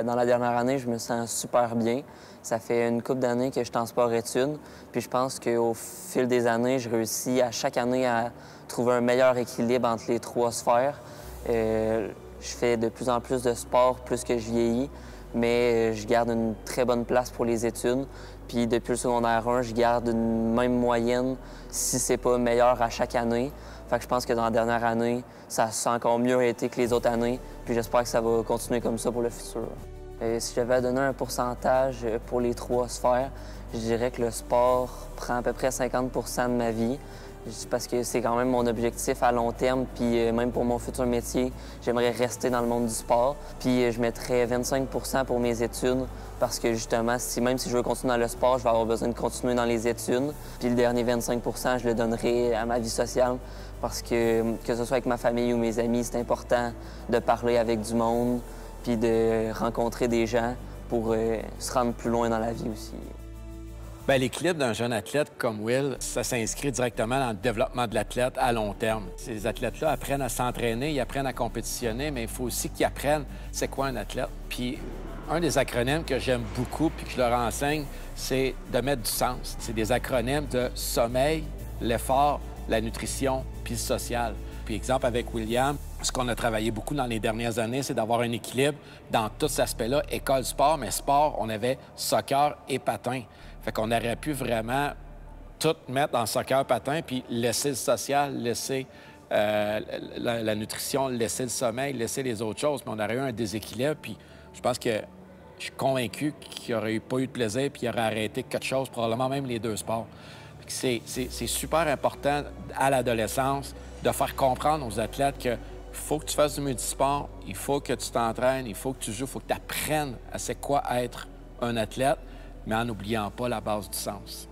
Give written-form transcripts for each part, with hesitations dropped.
Dans la dernière année, je me sens super bien. Ça fait une couple d'années que je suis en sport-études. Puis je pense qu'au fil des années, je réussis à chaque année à trouver un meilleur équilibre entre les trois sphères. Je fais de plus en plus de sport plus que je vieillis, mais je garde une très bonne place pour les études. Puis depuis le secondaire 1, je garde une même moyenne, si c'est pas meilleur à chaque année. Fait que je pense que dans la dernière année, ça a encore mieux été que les autres années. Puis j'espère que ça va continuer comme ça pour le futur. Si j'avais à donner un pourcentage pour les trois sphères, je dirais que le sport prend à peu près 50 de ma vie. Parce que c'est quand même mon objectif à long terme, puis même pour mon futur métier, j'aimerais rester dans le monde du sport. Puis je mettrais 25 pour mes études, parce que justement, même si je veux continuer dans le sport, je vais avoir besoin de continuer dans les études. Puis le dernier 25 je le donnerai à ma vie sociale, parce que ce soit avec ma famille ou mes amis, c'est important de parler avec du monde, puis de rencontrer des gens pour se rendre plus loin dans la vie aussi. Bien, l'équilibre d'un jeune athlète comme Will, ça s'inscrit directement dans le développement de l'athlète à long terme. Ces athlètes-là apprennent à s'entraîner, ils apprennent à compétitionner, mais il faut aussi qu'ils apprennent c'est quoi un athlète. Puis un des acronymes que j'aime beaucoup puis que je leur enseigne, c'est de mettre du sens. C'est des acronymes de sommeil, l'effort, la nutrition, puis le social. Puis exemple, avec William, ce qu'on a travaillé beaucoup dans les dernières années, c'est d'avoir un équilibre dans tout cet aspect-là. École, sport, mais sport, on avait soccer et patin. Fait qu'on aurait pu vraiment tout mettre dans soccer, patin, puis laisser le social, laisser la nutrition, laisser le sommeil, laisser les autres choses. Mais on aurait eu un déséquilibre, puis je pense que je suis convaincu qu'il n'y aurait pas eu de plaisir, puis il aurait arrêté quelque chose, probablement même les deux sports. C'est super important à l'adolescence de faire comprendre aux athlètes que faut que tu fasses du multisport, il faut que tu t'entraînes, il faut que tu joues, il faut que tu apprennes à c'est quoi être un athlète, mais en n'oubliant pas la base du sens.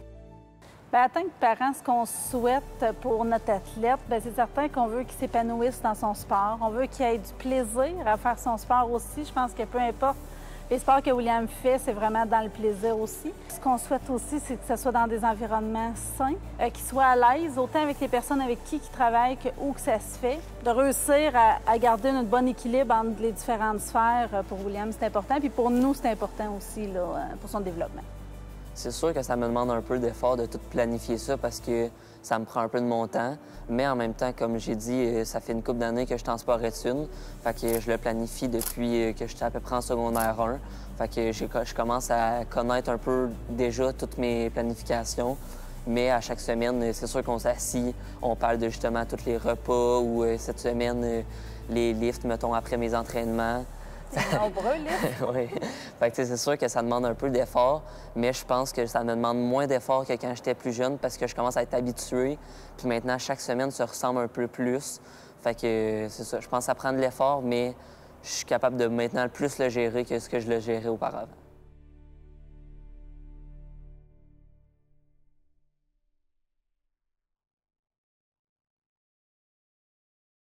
Bien, en tant que parent, ce qu'on souhaite pour notre athlète, c'est certain qu'on veut qu'il s'épanouisse dans son sport. On veut qu'il ait du plaisir à faire son sport aussi. Je pense que peu importe les sports que William fait, c'est vraiment dans le plaisir aussi. Ce qu'on souhaite aussi, c'est que ce soit dans des environnements sains, qu'il soit à l'aise, autant avec les personnes avec qui il travaille que où que ça se fait. De réussir à garder un bon équilibre entre les différentes sphères, pour William, c'est important. Puis pour nous, c'est important aussi là, pour son développement. C'est sûr que ça me demande un peu d'effort de tout planifier ça parce que ça me prend un peu de mon temps. Mais en même temps, comme j'ai dit, ça fait une couple d'années que je suis en sport-études. Fait que je le planifie depuis que j'étais à peu près en secondaire 1. Fait que je commence à connaître un peu déjà toutes mes planifications. Mais à chaque semaine, c'est sûr qu'on s'assit, on parle de justement tous les repas ou cette semaine, les lifts, mettons, après mes entraînements. C'est nombreux, là. Oui. Fait que c'est sûr que ça demande un peu d'effort, mais je pense que ça me demande moins d'effort que quand j'étais plus jeune parce que je commence à être habitué. Puis maintenant, chaque semaine se ressemble un peu plus. Fait que c'est ça. Je pense que ça prend de l'effort, mais je suis capable de maintenant plus le gérer que ce que je le gérais auparavant.